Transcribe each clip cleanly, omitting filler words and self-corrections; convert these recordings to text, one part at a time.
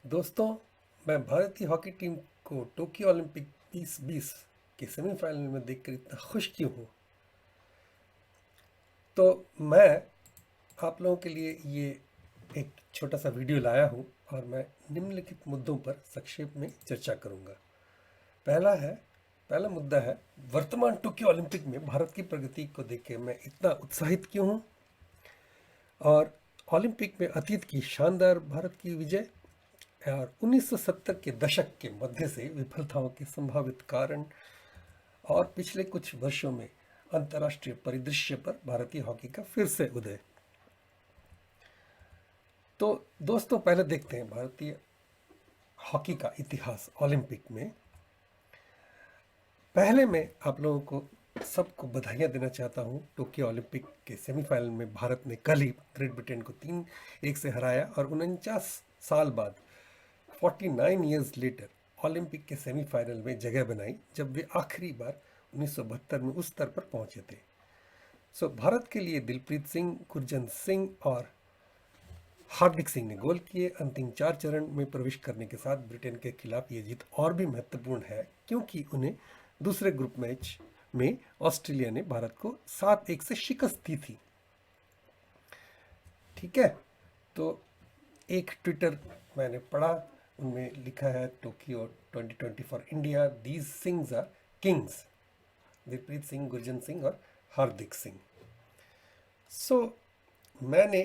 दोस्तों, मैं भारतीय हॉकी टीम को टोक्यो ओलंपिक 2020 के सेमीफाइनल में देखकर इतना खुश क्यों हूँ। तो मैं आप लोगों के लिए ये एक छोटा सा वीडियो लाया हूँ और मैं निम्नलिखित मुद्दों पर संक्षेप में चर्चा करूँगा। पहला मुद्दा है, वर्तमान टोक्यो ओलंपिक में भारत की प्रगति को देख के मैं इतना उत्साहित क्यों हूँ, और ओलंपिक में अतीत की शानदार भारत की विजय और 1970 के दशक के मध्य से विफलताओं के संभावित कारण और पिछले कुछ वर्षों में अंतर्राष्ट्रीय परिदृश्य पर भारतीय हॉकी का फिर से उदय। तो दोस्तों, पहले देखते हैं भारतीय हॉकी का इतिहास ओलंपिक में। पहले मैं आप लोगों को सबको बधाइयाँ देना चाहता हूँ। टोक्यो ओलंपिक के सेमीफाइनल में भारत ने कल ही ग्रेट ब्रिटेन को 3-1 से हराया और 49 साल बाद 49 ईयर्स लेटर ओलंपिक के सेमीफाइनल में जगह बनाई, जब वे आखिरी बार 1972 में उस स्तर पर पहुंचे थे। भारत के लिए दिलप्रीत सिंह, गुरजंत सिंह और हार्दिक सिंह ने गोल किए। अंतिम 4 चरण में प्रवेश करने के साथ ब्रिटेन के खिलाफ ये जीत और भी महत्वपूर्ण है, क्योंकि उन्हें दूसरे ग्रुप मैच में ऑस्ट्रेलिया ने भारत को 7-1 से शिकस्त दी थी। ठीक है, तो एक ट्विटर मैंने पढ़ा, उनमें लिखा है, Tokyo 2020 for India, these Singhs are kings, Dilpreet Singh, Gurjant Singh और हार्दिक सिंह। मैंने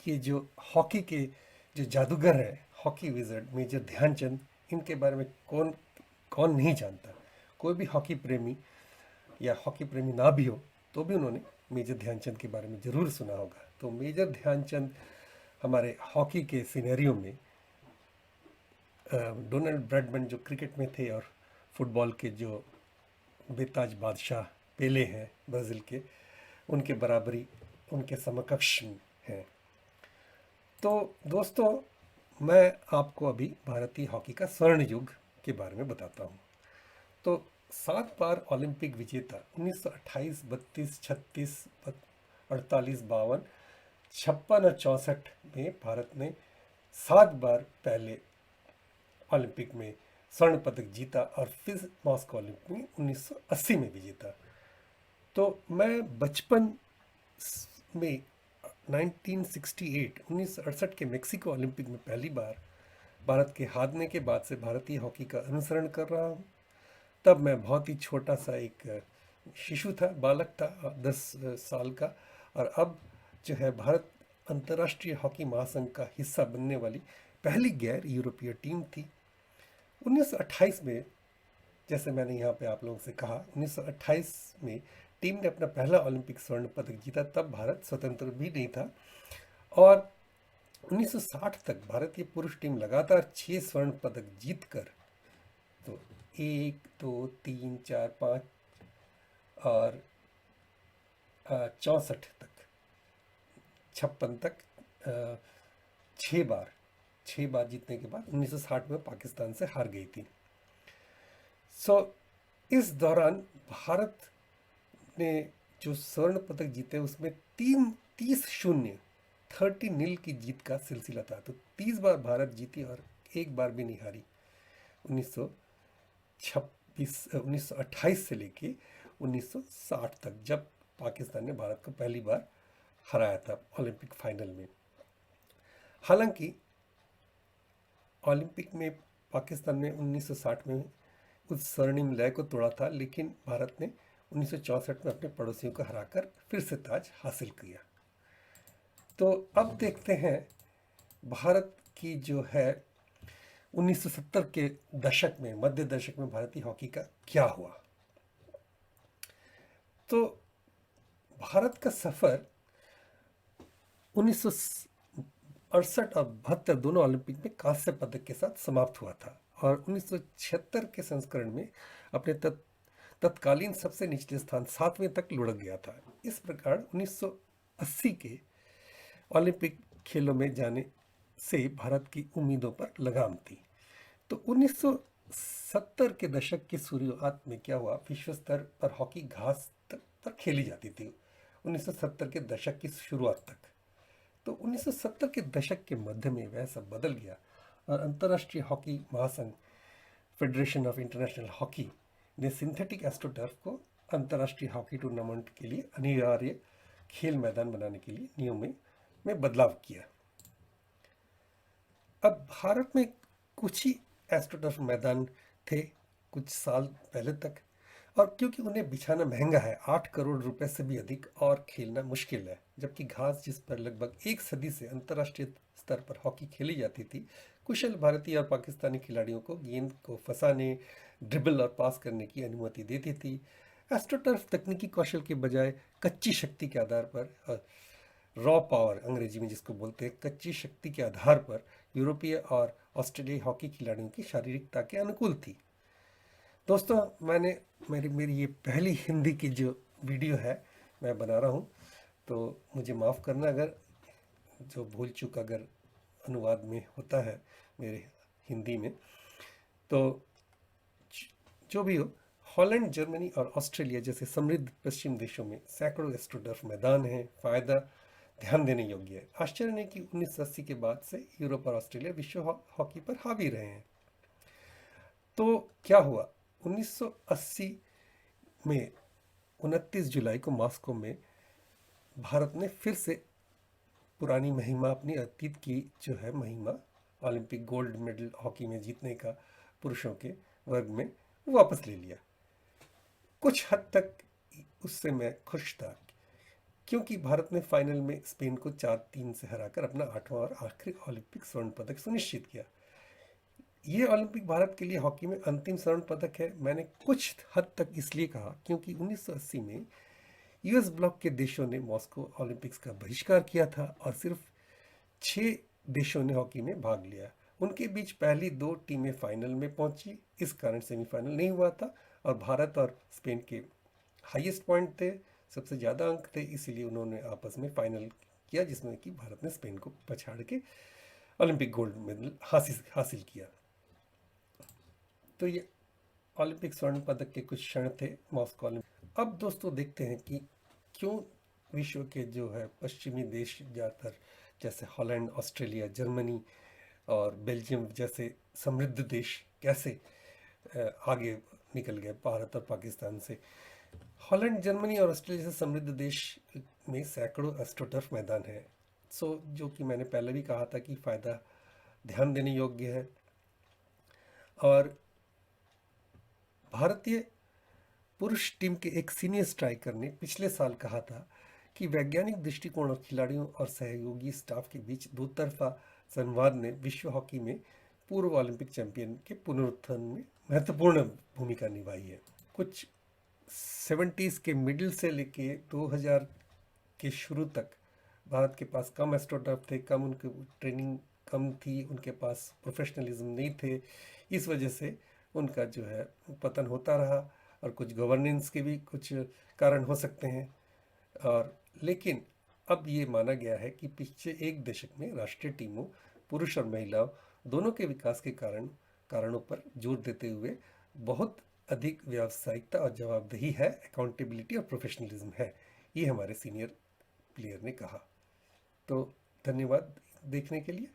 ये जो हॉकी के जो जादूगर हैं, हॉकी विजर्ड मेजर ध्यानचंद, इनके बारे में कौन कौन नहीं जानता। कोई भी हॉकी प्रेमी या हॉकी प्रेमी ना भी हो तो भी उन्होंने मेजर ध्यानचंद के बारे में ज़रूर सुना होगा। तो मेजर ध्यानचंद हमारे हॉकी के सिनेरियो में डोनाल्ड ब्रैडमैन जो क्रिकेट में थे, और फुटबॉल के जो बेताज बादशाह पेले हैं ब्राज़ील के, उनके बराबरी, उनके समकक्ष हैं। तो दोस्तों, मैं आपको अभी भारतीय हॉकी का स्वर्ण युग के बारे में बताता हूँ। तो 7 बार ओलंपिक विजेता 1928, 32, 36, 48, 52, 56 और 64 में भारत ने 7 बार पहले ओलंपिक में स्वर्ण पदक जीता और फिर मॉस्को ओलंपिक में 1980 में भी जीता। तो मैं बचपन में 1968 के मेक्सिको ओलंपिक में पहली बार भारत के हारने के बाद से भारतीय हॉकी का अनुसरण कर रहा हूँ। तब मैं बहुत ही छोटा सा एक शिशु था, बालक था, 10 साल का, और अब जो है भारत अंतर्राष्ट्रीय हॉकी महासंघ का हिस्सा बनने वाली पहली गैर यूरोपीय टीम थी। 1928 में, जैसे मैंने यहाँ पे आप लोगों से कहा, 1928 में टीम ने अपना पहला ओलंपिक स्वर्ण पदक जीता। तब भारत स्वतंत्र भी नहीं था, और 1960 तक भारतीय पुरुष टीम लगातार 6 स्वर्ण पदक जीतकर, तो 1, 2, 3, 4, 5 और 64 तक, 56 तक 6 बार जीतने के बाद 1960 में पाकिस्तान से हार गई थी। इस दौरान भारत ने जो स्वर्ण पदक जीते उसमें 30-0 की जीत का सिलसिला था। तो 30 बार भारत जीती और एक बार भी नहीं हारी, 1928 से लेके 1960 तक, जब पाकिस्तान ने भारत को पहली बार हराया था ओलंपिक फाइनल में। हालांकि ओलंपिक में पाकिस्तान ने 1960 में उस स्वर्णिम लय को तोड़ा था, लेकिन भारत ने 1964 में अपने पड़ोसियों को हराकर फिर से ताज हासिल किया। तो अब देखते हैं भारत की जो है 1970 के दशक में, मध्य दशक में भारतीय हॉकी का क्या हुआ। तो भारत का सफर 1968 और 72 दोनों ओलंपिक में कांस्य पदक के साथ समाप्त हुआ था, और 1976 के संस्करण में अपने तत्कालीन सबसे निचले स्थान 7वें तक लुढ़क गया था। इस प्रकार 1980 के ओलंपिक खेलों में जाने से भारत की उम्मीदों पर लगाम थी। तो 1970 के दशक की शुरुआत में क्या हुआ, विश्व स्तर पर हॉकी घास पर खेली जाती थी 1970 के दशक की शुरुआत तक। तो 1970 के दशक के मध्य में वह सब बदल गया और अंतर्राष्ट्रीय हॉकी महासंघ फेडरेशन ऑफ इंटरनेशनल हॉकी ने सिंथेटिक एस्ट्रोटर्फ को अंतर्राष्ट्रीय हॉकी टूर्नामेंट के लिए अनिवार्य खेल मैदान बनाने के लिए नियमों में बदलाव किया। अब भारत में कुछ ही एस्ट्रोटर्फ मैदान थे कुछ साल पहले तक, और क्योंकि उन्हें बिछाना महंगा है, 8 करोड़ रुपए से भी अधिक और खेलना मुश्किल है, जबकि घास जिस पर लगभग एक सदी से अंतर्राष्ट्रीय स्तर पर हॉकी खेली जाती थी, कुशल भारतीय और पाकिस्तानी खिलाड़ियों को गेंद को फंसाने, ड्रिबल और पास करने की अनुमति देती थी। एस्ट्रोटर्फ तकनीकी कौशल के बजाय कच्ची शक्ति के आधार पर, रॉ पावर अंग्रेजी में जिसको बोलते हैं, कच्ची शक्ति के आधार पर यूरोपीय और ऑस्ट्रेलियाई हॉकी खिलाड़ियों की शारीरिकता के अनुकूल थी। दोस्तों, मेरी ये पहली हिंदी की जो वीडियो है मैं बना रहा हूँ, तो मुझे माफ़ करना अगर जो भूल चूक अगर अनुवाद में होता है मेरे हिंदी में। तो जो भी हो, हॉलैंड, जर्मनी और ऑस्ट्रेलिया जैसे समृद्ध पश्चिम देशों में सैकड़ों एस्ट्रोटर्फ मैदान हैं। फ़ायदा ध्यान देने योग्य है। आश्चर्य नहीं कि 1980 के बाद से यूरोप और ऑस्ट्रेलिया विश्व हॉकी पर हावी रहे हैं। तो क्या हुआ, 1980 में 29 जुलाई को मॉस्को में भारत ने फिर से पुरानी महिमा, अपनी अतीत की जो है महिमा, ओलंपिक गोल्ड मेडल हॉकी में जीतने का पुरुषों के वर्ग में वापस ले लिया। कुछ हद तक उससे मैं खुश था, क्योंकि भारत ने फाइनल में स्पेन को 4-3 से हराकर अपना 8वां और आखिरी ओलंपिक स्वर्ण पदक सुनिश्चित किया। ये ओलंपिक भारत के लिए हॉकी में अंतिम स्वर्ण पदक है। मैंने कुछ हद तक इसलिए कहा क्योंकि 1980 में यूएस ब्लॉक के देशों ने मॉस्को ओलंपिक्स का बहिष्कार किया था और सिर्फ 6 देशों ने हॉकी में भाग लिया। उनके बीच पहली 2 टीमें फाइनल में पहुंची, इस कारण सेमीफाइनल नहीं हुआ था, और भारत और स्पेन के हाईएस्ट पॉइंट थे, सबसे ज़्यादा अंक थे, इसीलिए उन्होंने आपस में फाइनल किया, जिसमें कि भारत ने स्पेन को पछाड़ के ओलंपिक गोल्ड मेडल हासिल किया। तो ये ओलंपिक स्वर्ण पदक के कुछ क्षण थे मॉस्को ओलंपिक। अब दोस्तों देखते हैं कि क्यों विश्व के जो है पश्चिमी देश ज़्यादातर, जैसे हॉलैंड, ऑस्ट्रेलिया, जर्मनी और बेल्जियम जैसे समृद्ध देश कैसे आगे निकल गए भारत और पाकिस्तान से। हॉलैंड, जर्मनी और ऑस्ट्रेलिया से समृद्ध देश में सैकड़ों एस्ट्रोटर्फ मैदान है। जो कि मैंने पहले भी कहा था कि फ़ायदा ध्यान देने योग्य है। और भारतीय पुरुष टीम के एक सीनियर स्ट्राइकर ने पिछले साल कहा था कि वैज्ञानिक दृष्टिकोण और खिलाड़ियों और सहयोगी स्टाफ के बीच दो तरफा संवाद ने विश्व हॉकी में पूर्व ओलंपिक चैंपियन के पुनरुत्थान में महत्वपूर्ण भूमिका निभाई है। कुछ 70s के मिडिल से लेके 2000 के शुरू तक भारत के पास कम एस्ट्रोटर्फ थे, कम उनकी ट्रेनिंग कम थी, उनके पास प्रोफेशनलिज्म नहीं थे। इस वजह से उनका जो है पतन होता रहा, और कुछ गवर्नेंस के भी कुछ कारण हो सकते हैं। और लेकिन अब ये माना गया है कि पिछले एक दशक में राष्ट्रीय टीमों, पुरुष और महिलाओं दोनों के विकास के कारणों पर जोर देते हुए बहुत अधिक व्यावसायिकता और जवाबदेही है, अकाउंटेबिलिटी और प्रोफेशनलिज्म है, ये हमारे सीनियर प्लेयर ने कहा। तो धन्यवाद देखने के लिए।